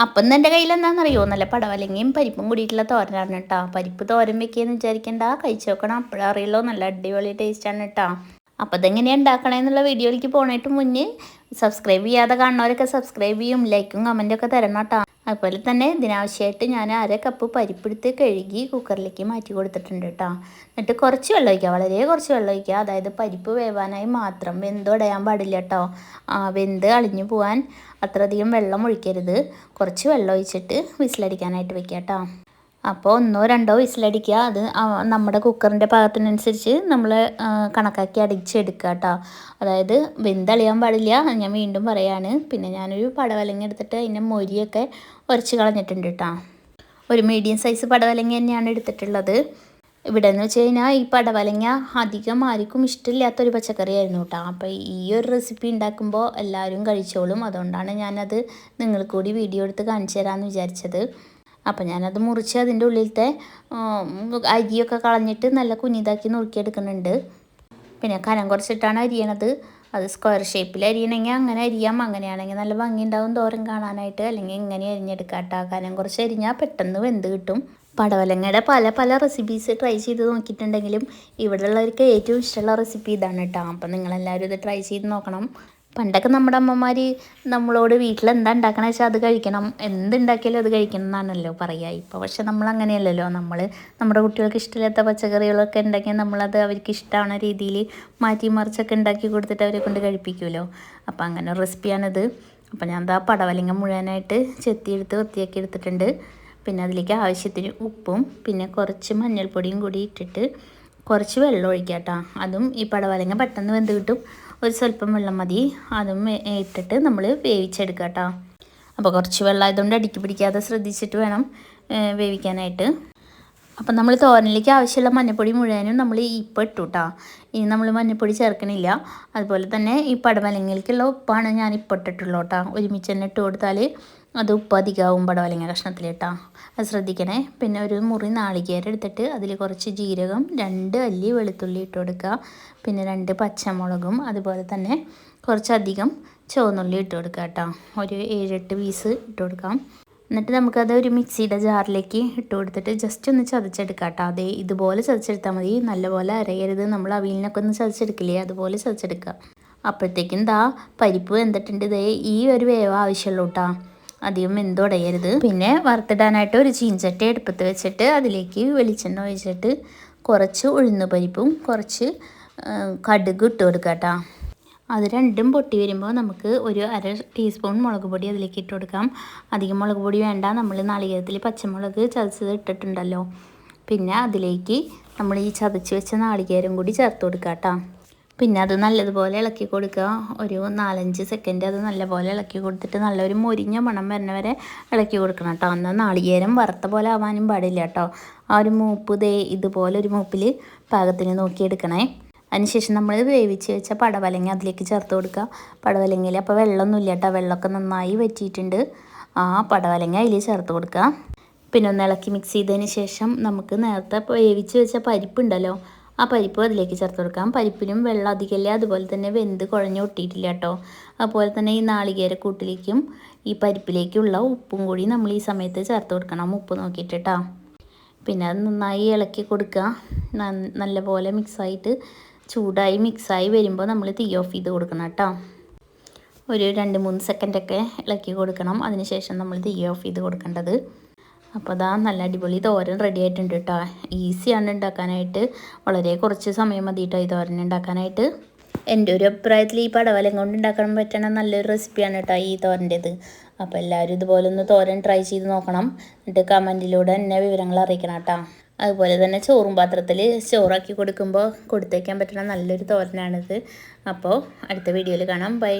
അപ്പം ഇന്ന് എൻ്റെ കയ്യിൽ എന്താണെന്നറിയോ, നല്ല പടവലങ്ങയും പരിപ്പും കൂടിയിട്ടുള്ള തോരനാണ് കേട്ടോ. പരിപ്പ് തോരൻ വെക്കുകയെന്ന് വിചാരിക്കേണ്ട, കഴിച്ച് നോക്കണം, അപ്പോഴേ അറിയുള്ളൂ. നല്ല അടിപൊളി ടേസ്റ്റാണ് കേട്ടോ. അപ്പോൾ ഇതെങ്ങനെയാണ് ഉണ്ടാക്കണമെന്നുള്ള വീഡിയോയിലേക്ക് പോകണേട്ട് മുന്നേ സബ്സ്ക്രൈബ് ചെയ്യാതെ കാണുന്നവരൊക്കെ സബ്സ്ക്രൈബ് ചെയ്യും, ലൈക്കും കമൻറ്റും ഒക്കെ തരണം കേട്ടോ. അതുപോലെ തന്നെ ഇതിനാവശ്യമായിട്ട് ഞാൻ 1/2 കപ്പ് പരിപ്പെടുത്ത് കഴുകി കുക്കറിലേക്ക് മാറ്റി കൊടുത്തിട്ടുണ്ട് കേട്ടോ. എന്നിട്ട് കുറച്ച് വെള്ളം ഒഴിക്കുക, വളരെ കുറച്ച് വെള്ളം ഒഴിക്കുക. അതായത് പരിപ്പ് വേവാനായി മാത്രം, വെന്തുടയാൻ പാടില്ല കേട്ടോ. വെന്ത് അളിഞ്ഞു പോകാൻ അത്രയധികം വെള്ളം ഒഴിക്കരുത്. കുറച്ച് വെള്ളം ഒഴിച്ചിട്ട് വിസിലടിക്കാനായിട്ട് വെക്കുക കേട്ടോ. അപ്പോൾ 1 2 വിസിലടിക്കുക. അത് നമ്മുടെ കുക്കറിൻ്റെ പാകത്തിനനുസരിച്ച് നമ്മൾ കണക്കാക്കി അടിച്ചെടുക്കുക കേട്ടോ. അതായത് വെന്തളിയാൻ പാടില്ല, ഞാൻ വീണ്ടും പറയാണ്. പിന്നെ ഞാനൊരു പടവലങ്ങ എടുത്തിട്ട് അതിൻ്റെ മൊരിയൊക്കെ ഉരച്ച് കളഞ്ഞിട്ടുണ്ട് കേട്ടോ. ഒരു മീഡിയം സൈസ് പടവലങ്ങ തന്നെയാണ് എടുത്തിട്ടുള്ളത്. ഇവിടെ എന്ന് വെച്ച് കഴിഞ്ഞാൽ ഈ പടവലങ്ങ അധികം ആർക്കും ഇഷ്ടമില്ലാത്തൊരു പച്ചക്കറിയായിരുന്നു കേട്ടോ. അപ്പോൾ ഈ ഒരു റെസിപ്പി ഉണ്ടാക്കുമ്പോൾ എല്ലാവരും കഴിച്ചോളും. അതുകൊണ്ടാണ് ഞാനത് നിങ്ങൾക്ക് കൂടി വീഡിയോ എടുത്ത് കാണിച്ചു തരാമെന്ന് വിചാരിച്ചത്. അപ്പോൾ ഞാനത് മുറിച്ച് അതിൻ്റെ ഉള്ളിലത്തെ അരിയൊക്കെ കളഞ്ഞിട്ട് നല്ല കുഞ്ഞിതാക്കി നുറുക്കിയെടുക്കുന്നുണ്ട്. പിന്നെ കനം കുറച്ചിട്ടാണ് അരിയണത്. അത് സ്ക്വയർ ഷേപ്പിൽ അരിയണമെങ്കിൽ അങ്ങനെ അരിയാം, അങ്ങനെയാണെങ്കിൽ നല്ല ഭംഗിയുണ്ടാവും തോരൻ കാണാനായിട്ട്. അല്ലെങ്കിൽ ഇങ്ങനെ അരിഞ്ഞെടുക്കാം കേട്ടോ. കനം കുറച്ച് അരിഞ്ഞാൽ പെട്ടെന്ന് വെന്ത് കിട്ടും. പടവലങ്ങയുടെ പല പല റെസിപ്പീസ് ട്രൈ ചെയ്ത് നോക്കിയിട്ടുണ്ടെങ്കിലും ഇവിടെ ഉള്ളവർക്ക് ഏറ്റവും ഇഷ്ടമുള്ള റെസിപ്പി ഇതാണ് കേട്ടോ. അപ്പം നിങ്ങളെല്ലാവരും ഇത് ട്രൈ ചെയ്ത് നോക്കണം. പണ്ടൊക്കെ നമ്മുടെ അമ്മമാർ നമ്മളോട് വീട്ടിൽ എന്താ ഉണ്ടാക്കണമെന്ന് വെച്ചാൽ അത് കഴിക്കണം, എന്തുണ്ടാക്കിയാലും അത് കഴിക്കണം എന്നാണല്ലോ പറയുക. ഇപ്പോൾ പക്ഷെ നമ്മൾ അങ്ങനെയല്ലല്ലോ. നമ്മുടെ കുട്ടികൾക്ക് ഇഷ്ടമില്ലാത്ത പച്ചക്കറികളൊക്കെ ഉണ്ടെങ്കിൽ നമ്മളത് അവർക്ക് ഇഷ്ടமான രീതിയിൽ മാറ്റി മറിച്ചൊക്കെ ഉണ്ടാക്കി കൊടുത്തിട്ട് അവരെ കൊണ്ട് കഴിപ്പിക്കുമല്ലോ. അപ്പോൾ അങ്ങനെ റെസിപ്പിയാണിത്. അപ്പോൾ ഞാൻ എന്താ പടവലങ്ങ മുഴുവനായിട്ട് ചെത്തിയെടുത്ത് വൃത്തിയാക്കി എടുത്തിട്ടുണ്ട്. പിന്നെ അതിലേക്ക് ആവശ്യത്തിന് ഉപ്പും പിന്നെ കുറച്ച് മഞ്ഞൾപ്പൊടിയും കൂടി ഇട്ടിട്ട് കുറച്ച് വെള്ളം ഒഴിക്കുക കേട്ടോ. അതും ഈ പടവലങ്ങ പെട്ടെന്ന് വെന്ത് കിട്ടും. ഒരു സ്വല്പം വെള്ളം മതി. അതും ഇട്ടിട്ട് നമ്മൾ വേവിച്ചെടുക്കുക കേട്ടോ. അപ്പോൾ കുറച്ച് വെള്ളം ആയതുകൊണ്ട് അടുക്കി പിടിക്കാതെ ശ്രദ്ധിച്ചിട്ട് വേണം വേവിക്കാനായിട്ട്. അപ്പം നമ്മൾ തോരനിലേക്ക് ആവശ്യമുള്ള മഞ്ഞൾപ്പൊടി മുഴുവനും നമ്മൾ ഇപ്പോൾ ഇട്ടു കേട്ടോ. ഇനി നമ്മൾ മഞ്ഞൾപ്പൊടി ചേർക്കണില്ല. അതുപോലെ തന്നെ ഈ പടവലങ്ങയിലേക്കുള്ള ഉപ്പാണ് ഞാൻ ഇപ്പോൾ ഇട്ടിട്ടുള്ളൂ കേട്ടോ. ഒരുമിച്ച് തന്നെ ഇട്ട് കൊടുത്താൽ അത് ഉപ്പ് അധികമാവും പടവലങ്ങ കഷ്ണത്തിൽ കേട്ടോ. അത് ശ്രദ്ധിക്കണേ. പിന്നെ ഒരു മുറി നാളികേരം എടുത്തിട്ട് അതിൽ കുറച്ച് ജീരകം, 2 അല്ലി വെളുത്തുള്ളി ഇട്ട് കൊടുക്കുക. പിന്നെ 2 പച്ചമുളകും അതുപോലെ തന്നെ കുറച്ചധികം ചുവന്നുള്ളി ഇട്ട് കൊടുക്കുക കേട്ടോ. ഒരു 7-8 പീസ് ഇട്ട് കൊടുക്കാം. എന്നിട്ട് നമുക്കത് ഒരു മിക്സിയുടെ ജാറിലേക്ക് ഇട്ട് കൊടുത്തിട്ട് ജസ്റ്റ് ഒന്ന് ചതച്ചെടുക്കാം കേട്ടോ. അതേ ഇതുപോലെ ചതച്ചെടുത്താൽ മതി, നല്ലപോലെ അരയരുത്. നമ്മൾ അവിയലിനൊക്കെ ഒന്ന് ചതച്ചെടുക്കില്ലേ, അതുപോലെ ചതച്ചെടുക്കുക. അപ്പോഴത്തേക്കും പരിപ്പ് വെന്തിട്ടുണ്ട്. ഈ ഒരു വേവ് ആവശ്യമുള്ളൂ കേട്ടോ, അധികം വെന്തുടയരുത്. പിന്നെ വറുത്തിടാനായിട്ട് ഒരു ചീൻചട്ടി അടുപ്പത്ത് വെച്ചിട്ട് അതിലേക്ക് വെളിച്ചെണ്ണ ഒഴിച്ചിട്ട് കുറച്ച് ഉഴുന്നുപരിപ്പും കുറച്ച് കടുക് ഇട്ട് കൊടുക്കുക കേട്ടോ. അത് രണ്ടും പൊട്ടി വരുമ്പോൾ നമുക്ക് ഒരു 1/2 ടീസ്പൂൺ മുളക് പൊടി അതിലേക്ക് ഇട്ട് കൊടുക്കാം. അധികം മുളക് പൊടി വേണ്ട, നമ്മൾ നാളികേരത്തിൽ പച്ചമുളക് ചതച്ചത് ഇട്ടിട്ടുണ്ടല്ലോ. പിന്നെ അതിലേക്ക് നമ്മൾ ഈ ചതച്ച് വെച്ച നാളികേരം കൂടി ചേർത്ത് കൊടുക്കുക കേട്ടോ. പിന്നെ അത് നല്ലതുപോലെ ഇളക്കി കൊടുക്കുക. ഒരു 4-5 സെക്കൻഡ് അത് നല്ലപോലെ ഇളക്കി കൊടുത്തിട്ട് നല്ലൊരു മൊരിഞ്ഞ മണം വരുന്ന വരെ ഇളക്കി കൊടുക്കണം കേട്ടോ. എന്നാൽ നാളികേരം വറുത്ത പോലെ ആവാനും പാടില്ല കേട്ടോ. ആ ഒരു മൂപ്പ് ഇതുപോലെ ഒരു മൂപ്പിൽ പാകത്തിന് നോക്കിയെടുക്കണേ. അതിനുശേഷം നമ്മൾ വേവിച്ച് വെച്ച പടവലങ്ങ അതിലേക്ക് ചേർത്ത് കൊടുക്കുക. പടവലങ്ങയിൽ അപ്പോൾ വെള്ളമൊന്നുമില്ല കേട്ടോ, വെള്ളമൊക്കെ നന്നായി വറ്റിയിട്ടുണ്ട്. ആ പടവലങ്ങ അതിൽ ചേർത്ത് കൊടുക്കുക. പിന്നെ ഒന്ന് ഇളക്കി മിക്സ് ചെയ്തതിന് ശേഷം നമുക്ക് നേരത്തെ വേവിച്ച് വെച്ച പരിപ്പുണ്ടല്ലോ, ആ പരിപ്പ് അതിലേക്ക് ചേർത്ത് കൊടുക്കാം. പരിപ്പിനും വെള്ളം അധികമില്ല, അതുപോലെ തന്നെ വെന്ത് കുഴഞ്ഞ് ഒട്ടിയിട്ടില്ല കേട്ടോ. അതുപോലെ തന്നെ ഈ നാളികേര കൂട്ടിലേക്കും ഈ പരിപ്പിലേക്കുള്ള ഉപ്പും കൂടി നമ്മൾ ഈ സമയത്ത് ചേർത്ത് കൊടുക്കണം, ഉപ്പ് നോക്കിയിട്ട് കേട്ടോ. പിന്നെ അത് നന്നായി ഇളക്കി കൊടുക്കുക. നല്ലപോലെ മിക്സായിട്ട് ചൂടായി മിക്സായി വരുമ്പോൾ നമ്മൾ തീ ഓഫ് ചെയ്ത് കൊടുക്കണം കേട്ടോ. ഒരു 2-3 സെക്കൻഡൊക്കെ ഇളക്കി കൊടുക്കണം. അതിനുശേഷം നമ്മൾ തീ ഓഫ് ചെയ്ത് കൊടുക്കേണ്ടത്. അപ്പോൾ നല്ല അടിപൊളി തോരൻ റെഡി ആയിട്ടുണ്ട് കേട്ടോ. ഈസിയാണ് ഉണ്ടാക്കാനായിട്ട്, വളരെ കുറച്ച് സമയം മതി കേട്ടോ ഈ തോരൻ ഉണ്ടാക്കാനായിട്ട്. എൻ്റെ ഒരു അഭിപ്രായത്തിൽ ഈ പടവലം കൊണ്ട് ഉണ്ടാക്കാൻ പറ്റണ നല്ലൊരു റെസിപ്പിയാണ് കേട്ടോ ഈ തോരൻ്റേത്. അപ്പോൾ എല്ലാവരും ഇതുപോലെ ഒന്ന് തോരൻ ട്രൈ ചെയ്ത് നോക്കണം. എന്നിട്ട് കമൻറ്റിലൂടെ എന്നെ വിവരങ്ങൾ അറിയിക്കണം കേട്ടോ. അതുപോലെ തന്നെ ചോറും പാത്രത്തിൽ ചോറാക്കി കൊടുക്കുമ്പോൾ കൊടുത്തേക്കാൻ പറ്റണ നല്ലൊരു തോരനാണിത്. അപ്പോൾ അടുത്ത വീഡിയോയിൽ കാണാം. ബൈ.